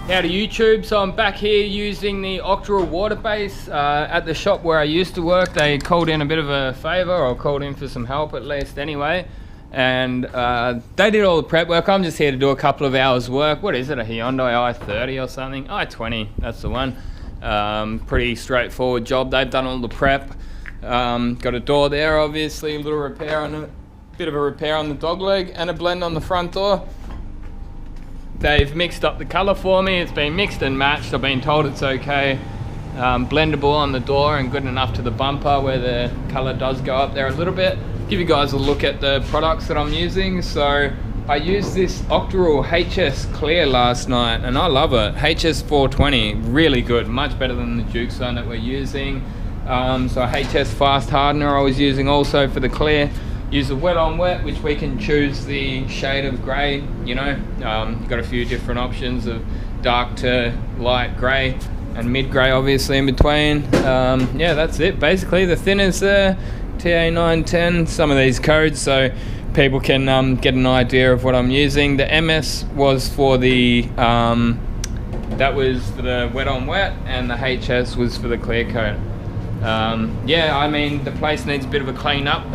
Howdy YouTube, so I'm back here using the Octoral water base at the shop where I used to work. They called in a bit of a favour, or called in for some help at least anyway, and they did all the prep work. I'm just here to do a couple of hours work. What is it, a Hyundai i30 or something? i20, that's the one. Pretty straightforward job. They've done all the prep. Got a door there, obviously, a little repair on it, bit of a repair on the dog leg, and a blend on the front door. They've mixed up the colour for me. It's been mixed and matched. I've been told it's okay. Blendable on the door and good enough to the bumper where the colour does go up there a little bit. Give you guys a look at the products that I'm using. So I used this Octoral HS Clear last night and I love it. HS 420, really good, much better than the Duke Zone that we're using. So HS Fast Hardener I was using also for the clear. Use the wet on wet, which we can choose the shade of grey, you know. You've got a few different options of dark to light grey and mid grey obviously in between. Yeah, that's it basically. The thinners there, TA910, some of these codes so people can get an idea of what I'm using. The MS was for the, that was for the wet on wet, and the HS was for the clear coat. Yeah, I mean, the place needs a bit of a clean up.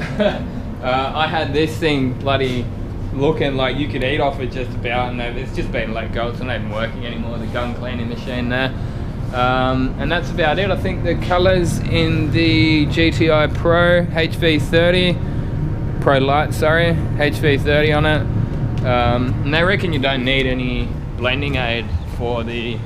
I had this thing bloody looking like you could eat off it just about, and it's just been let go. It's not even working anymore, the gun cleaning machine there. And that's about it. I think the colours in the GTI Pro HV30, Pro Light, sorry, HV30 on it. And they reckon you don't need any blending aid for the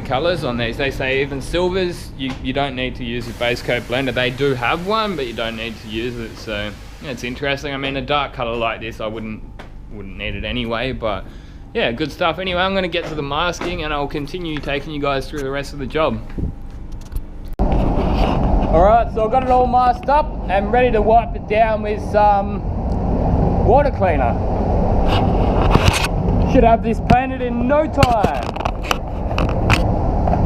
colours on these. They say even silvers, you don't need to use a base coat blender. They do have one, but you don't need to use it. So yeah, it's interesting. I mean, a dark colour like this, I wouldn't need it anyway. But yeah, good stuff. Anyway, I'm going to get to the masking, and I'll continue taking you guys through the rest of the job. All right, so I've got it all masked up and ready to wipe it down with some water cleaner. Should have this painted in no time.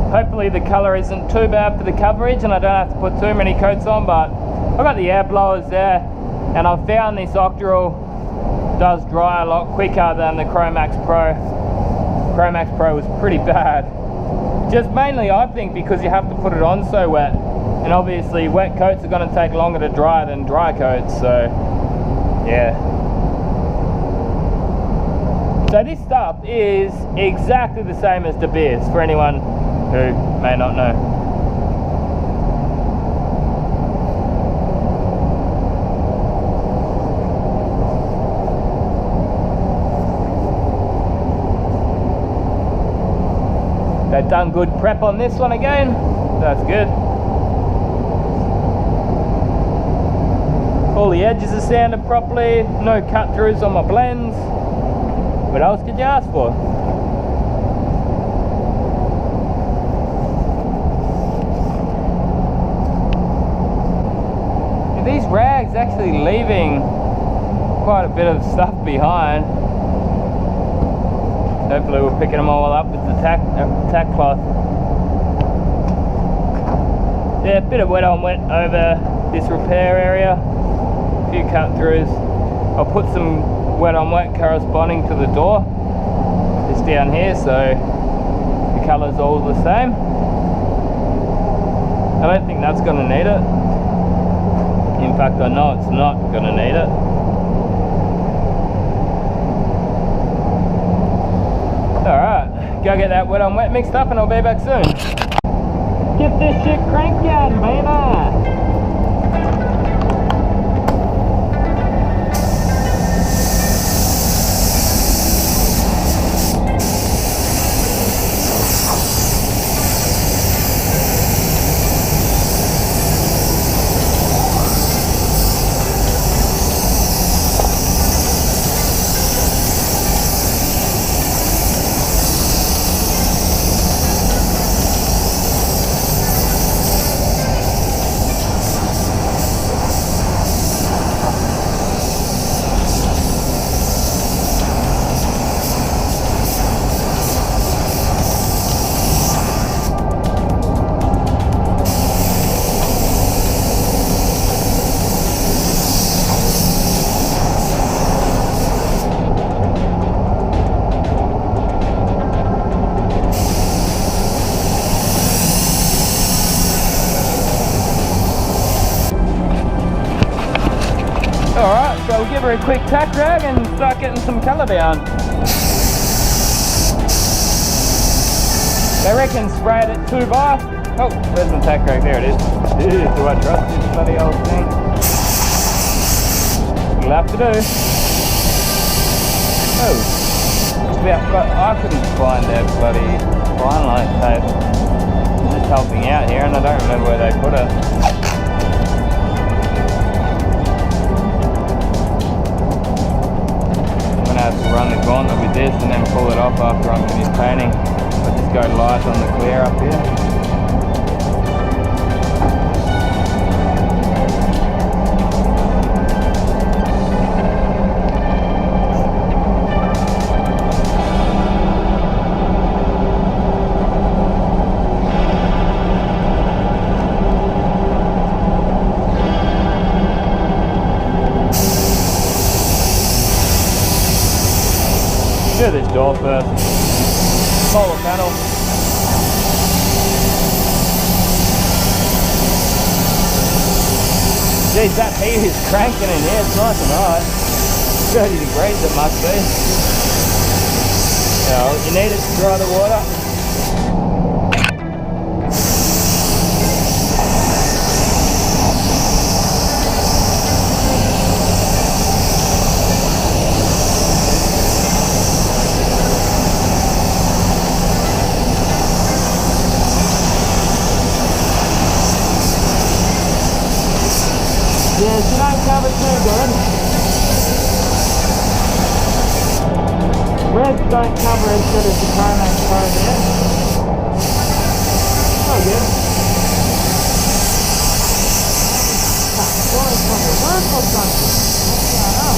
Hopefully the colour isn't too bad for the coverage and I don't have to put too many coats on, but I've got the air blowers there, and I've found this Octoral does dry a lot quicker than the Chromax Pro. Chromax Pro was pretty bad. Just mainly I think because you have to put it on so wet, and obviously wet coats are going to take longer to dry than dry coats, so yeah. So this stuff is exactly the same as De Beers, for anyone who may not know. They've done good prep on this one again, that's good. All the edges are sanded properly, no cut throughs on my blends. What else could you ask for? These rags actually leaving quite a bit of stuff behind. Hopefully we're picking them all up with the tack cloth. Yeah, a bit of wet on wet over this repair area. A few cut throughs. I'll put some wet on wet corresponding to the door. Just down here, so the colour's all the same. I don't think that's going to need it. In fact, I know it's not going to need it. Alright, go get that wet on wet mixed up and I'll be back soon. Get this shit cranked down, baby! we'll give her a quick tack rag and start getting some colour down. They reckon spray it at 2 bar. Oh, where's my tack rag? There it is. Do I trust this bloody old thing? It'll have to do. Oh, I couldn't find their bloody finelight tape. I'm just helping out here and I don't remember where they put it. I'm going to have to run the gauntlet with this and then pull it off after I'm finished painting. I'll just go light on the clear up here. Do this door first. Smaller panel. Geez, that heat is cranking in here. It's nice and hot. 30 degrees it must be. You need it to dry the water. Yeah, so don't cover too good. Reds don't cover as good as the Chromax Pro there. Oh good. Why is it work or something? I don't know.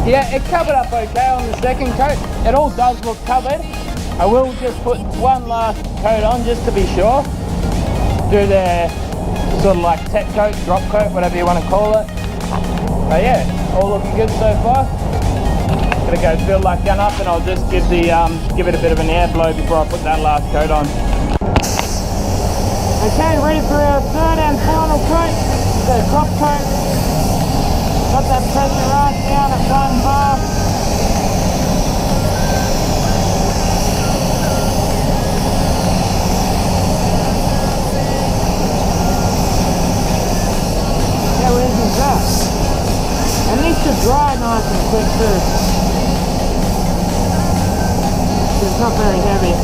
Yeah, it covered up okay on the second coat. It all does look covered. I will just put one last coat on just to be sure. Do the sort of like tech coat, drop coat, whatever you want to call it. But yeah, all looking good so far. Gonna go fill that gun up and I'll just give it a bit of an air blow before I put that last coat on. Okay, ready for our third and final coat, the top coat. Got that pressure right down at 1 bar. How easy is that? It needs to dry nice and quick too. It's not very heavy.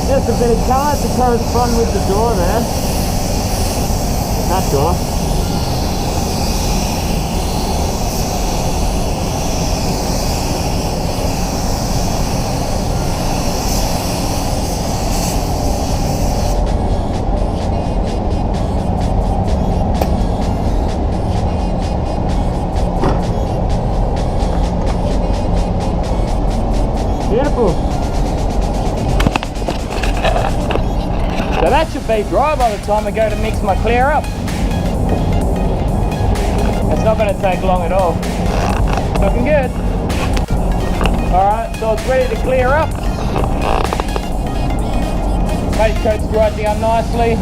Just a bit of colour to correspond with the door there. That door. Beautiful. So that should be dry by the time I go to mix my clear up. It's not going to take long at all. Looking good. Alright, so it's ready to clear up. Base coat's dried down nicely.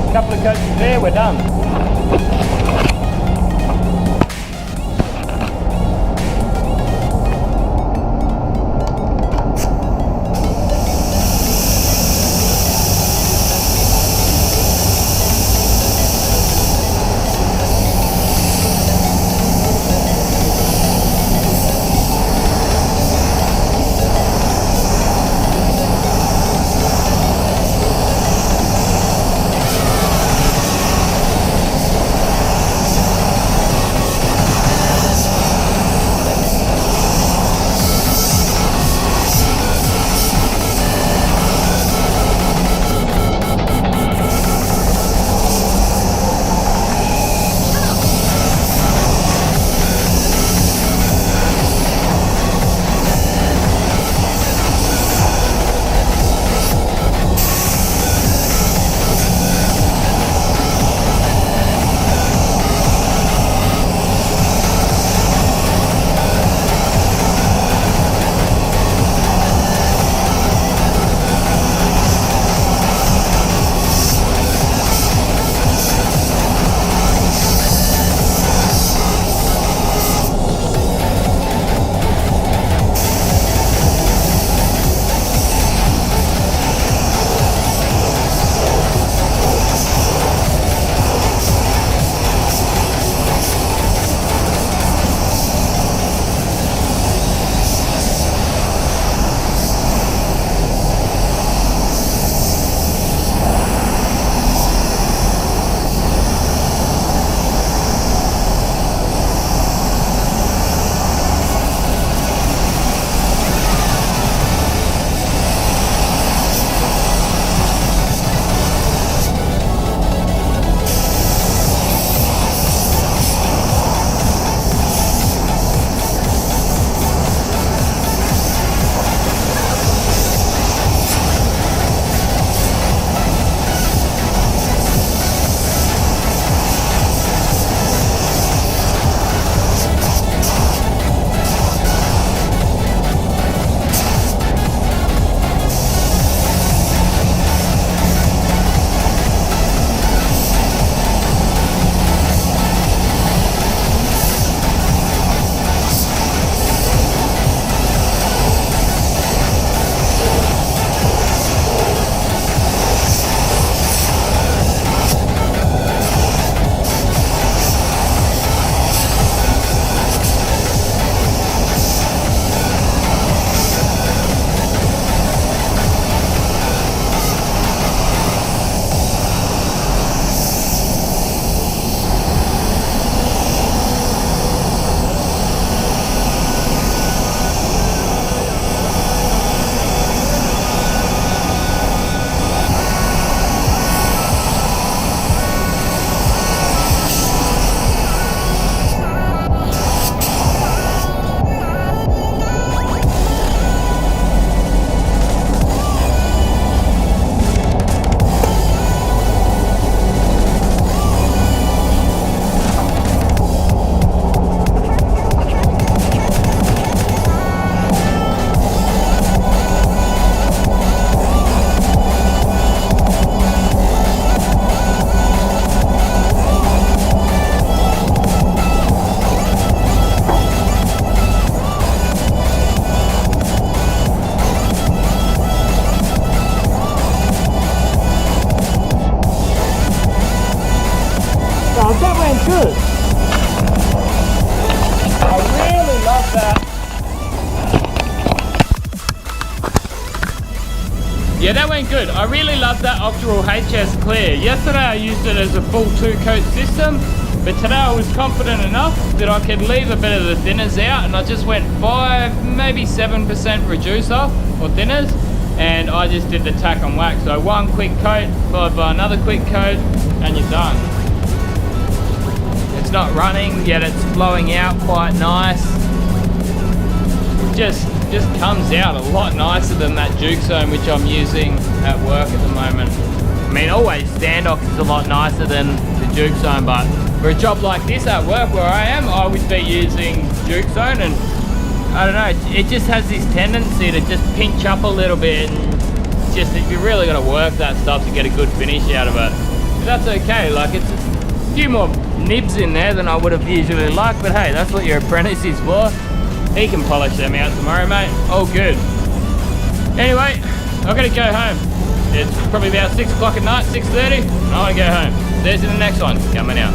A couple of coats of there, we're done. Yeah, that went good. I really love that Octoral HS Clear. Yesterday I used it as a full 2-coat system, but today I was confident enough that I could leave a bit of the thinners out, and I just went 5, maybe 7% reducer or thinners, and I just did the tack and wax. So one quick coat followed by another quick coat, and you're done. It's not running yet, it's flowing out quite nice. Just comes out a lot nicer than that Juke Zone which I'm using at work at the moment. I mean, always Standox is a lot nicer than the Juke Zone, but for a job like this at work where I am, I would be using Juke Zone, and I don't know, it just has this tendency to just pinch up a little bit, and just if you really got to work that stuff to get a good finish out of it. But that's okay, like it's a few more nibs in there than I would have usually liked, but hey, that's what your apprentice is for. He can polish them out tomorrow, mate. All good. Anyway, I've got to go home. It's probably about 6 o'clock at night, 6:30, and I want to go home. There's in the next one, coming out.